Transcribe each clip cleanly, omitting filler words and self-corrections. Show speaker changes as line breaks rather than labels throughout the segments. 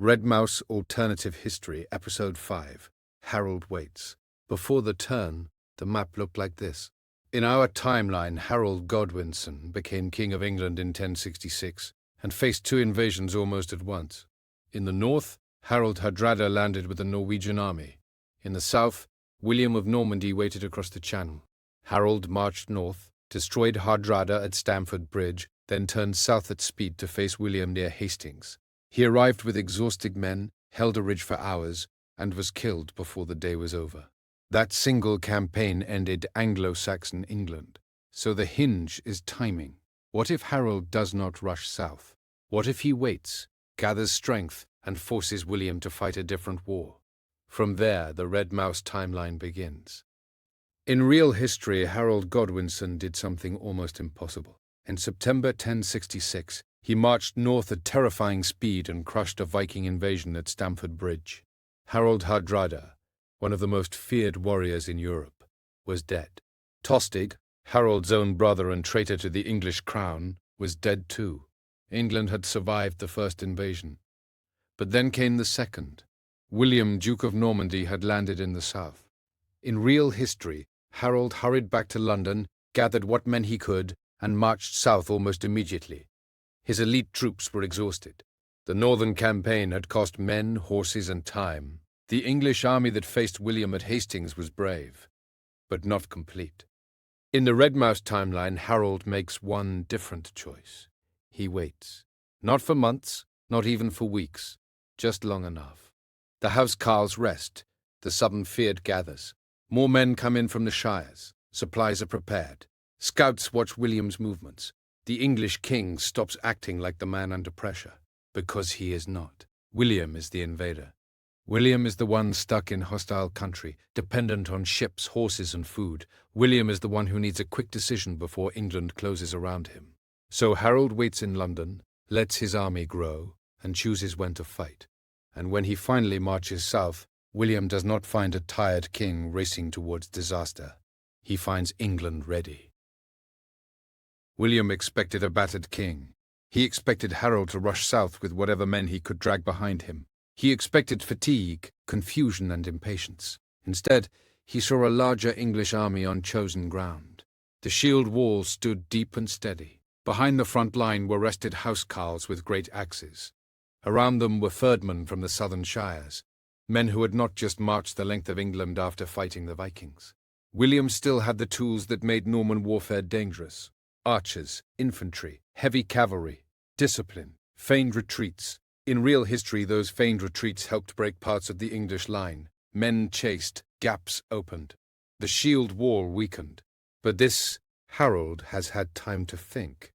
Red Mouse Alternative History, Episode 5, Harold Waits. Before the turn, the map looked like this. In our timeline, Harold Godwinson became King of England in 1066 and faced two invasions almost at once. In the north, Harald Hardrada landed with a Norwegian army. In the south, William of Normandy waited across the Channel. Harold marched north, destroyed Hardrada at Stamford Bridge, then turned south at speed to face William near Hastings. He arrived with exhausted men, held a ridge for hours, and was killed before the day was over. That single campaign ended Anglo-Saxon England. So the hinge is timing. What if Harold does not rush south? What if he waits, gathers strength, and forces William to fight a different war? From there, the Red Mouse timeline begins. In real history, Harold Godwinson did something almost impossible. In September 1066, he marched north at terrifying speed and crushed a Viking invasion at Stamford Bridge. Harald Hardrada, one of the most feared warriors in Europe, was dead. Tostig, Harold's own brother and traitor to the English crown, was dead too. England had survived the first invasion. But then came the second. William, Duke of Normandy, had landed in the south. In real history, Harold hurried back to London, gathered what men he could, and marched south almost immediately. His elite troops were exhausted. The northern campaign had cost men, horses, and time. The English army that faced William at Hastings was brave, but not complete. In the Red Mouse timeline, Harold makes one different choice. He waits. Not for months, not even for weeks, just long enough. The housecarls rest. The southern field gathers. More men come in from the shires. Supplies are prepared. Scouts watch William's movements. The English king stops acting like the man under pressure, because he is not. William is the invader. William is the one stuck in hostile country, dependent on ships, horses, and food. William is the one who needs a quick decision before England closes around him. So Harold waits in London, lets his army grow, and chooses when to fight. And when he finally marches south, William does not find a tired king racing towards disaster. He finds England ready. William expected a battered king. He expected Harold to rush south with whatever men he could drag behind him. He expected fatigue, confusion, and impatience. Instead, he saw a larger English army on chosen ground. The shield wall stood deep and steady. Behind the front line were rested housecarls with great axes. Around them were ferdmen from the southern shires, men who had not just marched the length of England after fighting the Vikings. William still had the tools that made Norman warfare dangerous. Archers, infantry, heavy cavalry, discipline, feigned retreats. In real history, those feigned retreats helped break parts of the English line. Men chased, gaps opened. The shield wall weakened. But this Harold has had time to think.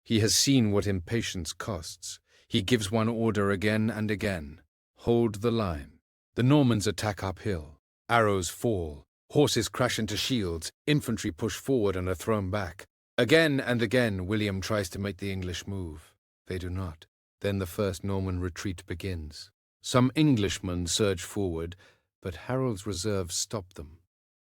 He has seen what impatience costs. He gives one order again and again. Hold the line. The Normans attack uphill. Arrows fall. Horses crash into shields. Infantry push forward and are thrown back. Again and again, William tries to make the English move. They do not. Then the first Norman retreat begins. Some Englishmen surge forward, but Harold's reserves stop them.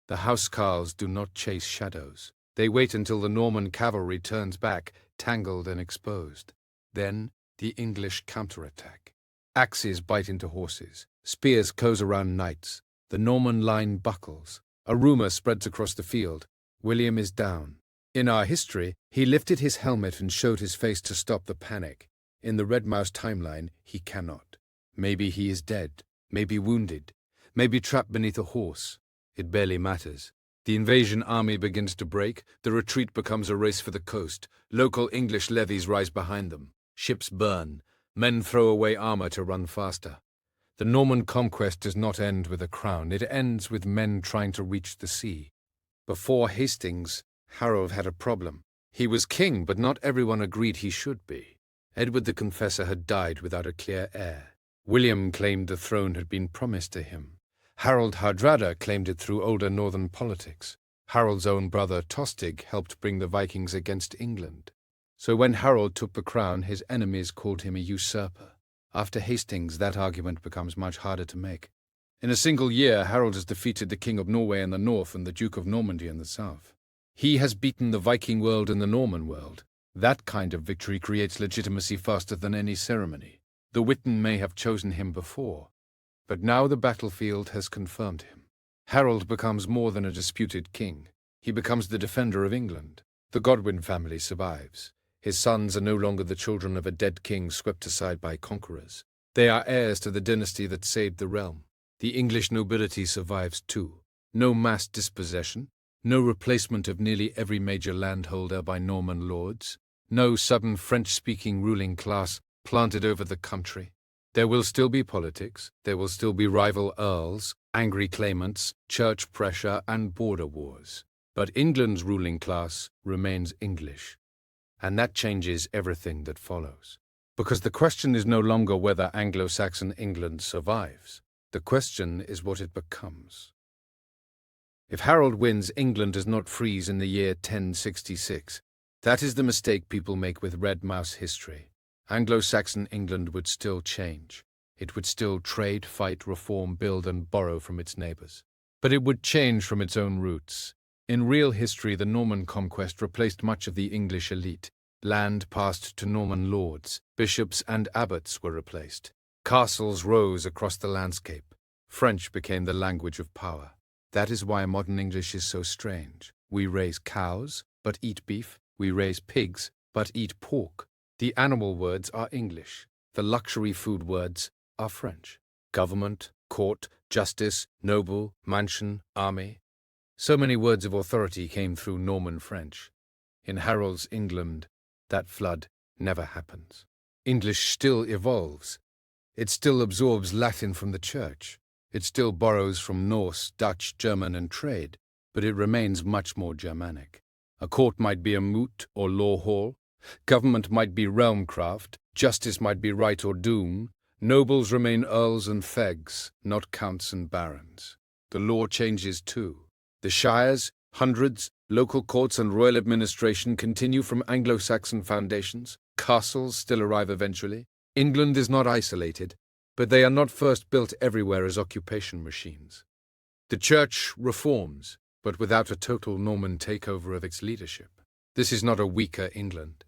The housecarls do not chase shadows. They wait until the Norman cavalry turns back, tangled and exposed. Then the English counterattack. Axes bite into horses. Spears close around knights. The Norman line buckles. A rumor spreads across the field. William is down. In our history, he lifted his helmet and showed his face to stop the panic. In the Red Mouse timeline, he cannot. Maybe he is dead, maybe wounded, maybe trapped beneath a horse. It barely matters. The invasion army begins to break, the retreat becomes a race for the coast. Local English levies rise behind them. Ships burn. Men throw away armor to run faster. The Norman Conquest does not end with a crown. It ends with men trying to reach the sea. Before Hastings, Harold had a problem. He was king, but not everyone agreed he should be. Edward the Confessor had died without a clear heir. William claimed the throne had been promised to him. Harald Hardrada claimed it through older northern politics. Harold's own brother Tostig helped bring the Vikings against England. So when Harold took the crown, his enemies called him a usurper. After Hastings, that argument becomes much harder to make. In a single year, Harold has defeated the King of Norway in the north and the Duke of Normandy in the south. He has beaten the Viking world and the Norman world. That kind of victory creates legitimacy faster than any ceremony. The Witan may have chosen him before, but now the battlefield has confirmed him. Harold becomes more than a disputed king. He becomes the defender of England. The Godwin family survives. His sons are no longer the children of a dead king swept aside by conquerors. They are heirs to the dynasty that saved the realm. The English nobility survives too. No mass dispossession, no replacement of nearly every major landholder by Norman lords, no sudden French-speaking ruling class planted over the country. There will still be politics, there will still be rival earls, angry claimants, church pressure, and border wars. But England's ruling class remains English, and that changes everything that follows. Because the question is no longer whether Anglo-Saxon England survives. The question is what it becomes. If Harold wins, England does not freeze in the year 1066. That is the mistake people make with red mouse history. Anglo-Saxon England would still change. It would still trade, fight, reform, build, and borrow from its neighbors. But it would change from its own roots. In real history, the Norman Conquest replaced much of the English elite. Land passed to Norman lords. Bishops and abbots were replaced. Castles rose across the landscape. French became the language of power. That is why modern English is so strange. We raise cows, but eat beef. We raise pigs, but eat pork. The animal words are English. The luxury food words are French. Government, court, justice, noble, mansion, army. So many words of authority came through Norman French. In Harold's England, that flood never happens. English still evolves. It still absorbs Latin from the church. It still borrows from Norse, Dutch, German, and trade, but it remains much more Germanic. A court might be a moot or law hall. Government might be realmcraft. Justice might be right or doom. Nobles remain earls and fegs, not counts and barons. The law changes too. The shires, hundreds, local courts and royal administration continue from Anglo-Saxon foundations. Castles still arrive eventually. England is not isolated, but they are not first built everywhere as occupation machines. The church reforms, but without a total Norman takeover of its leadership. This is not a weaker England.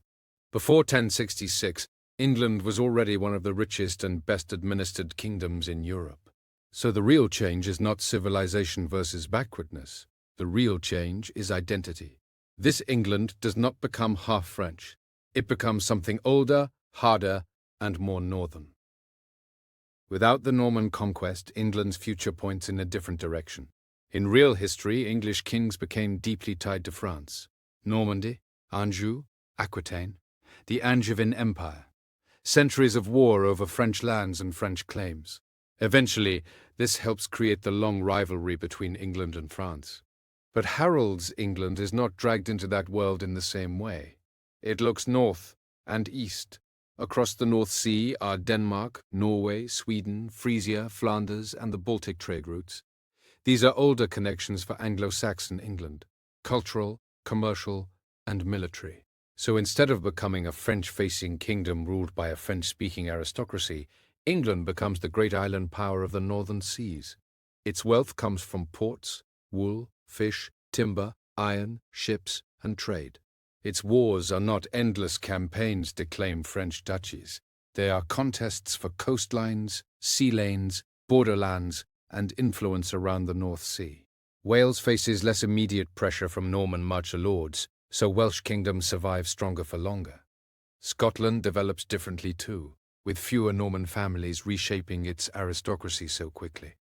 Before 1066, England was already one of the richest and best administered kingdoms in Europe. So the real change is not civilization versus backwardness. The real change is identity. This England does not become half French. It becomes something older, harder, and more northern. Without the Norman Conquest, England's future points in a different direction. In real history, English kings became deeply tied to France. Normandy, Anjou, Aquitaine, the Angevin Empire. Centuries of war over French lands and French claims. Eventually, this helps create the long rivalry between England and France. But Harold's England is not dragged into that world in the same way. It looks north and east. Across the North Sea are Denmark, Norway, Sweden, Frisia, Flanders, and the Baltic trade routes. These are older connections for Anglo-Saxon England, cultural, commercial, and military. So instead of becoming a French-facing kingdom ruled by a French-speaking aristocracy, England becomes the great island power of the northern seas. Its wealth comes from ports, wool, fish, timber, iron, ships, and trade. Its wars are not endless campaigns to claim French duchies. They are contests for coastlines, sea lanes, borderlands, and influence around the North Sea. Wales faces less immediate pressure from Norman marcher lords, so Welsh kingdoms survive stronger for longer. Scotland develops differently too, with fewer Norman families reshaping its aristocracy so quickly.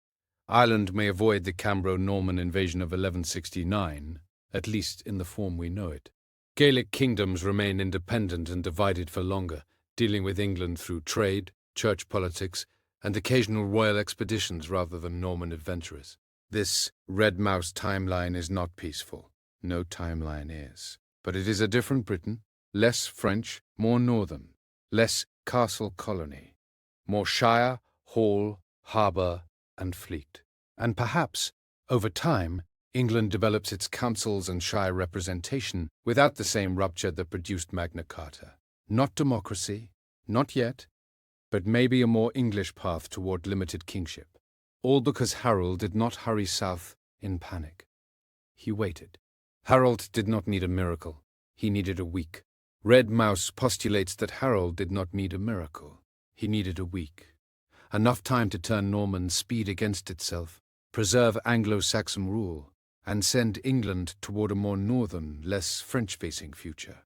Ireland may avoid the Cambro-Norman invasion of 1169, at least in the form we know it. Gaelic kingdoms remain independent and divided for longer, dealing with England through trade, church politics, and occasional royal expeditions rather than Norman adventurers. This red mouse timeline is not peaceful. No timeline is. But it is a different Britain, less French, more northern, less castle colony, more shire, hall, harbour, and fleet. And perhaps, over time, England develops its councils and shire representation without the same rupture that produced Magna Carta. Not democracy, not yet, but maybe a more English path toward limited kingship. All because Harold did not hurry south in panic. He waited. Harold did not need a miracle. He needed a week. Red Mouse postulates that Harold did not need a miracle. He needed a week. Enough time to turn Norman speed against itself, preserve Anglo-Saxon rule, and send England toward a more northern, less French-facing future.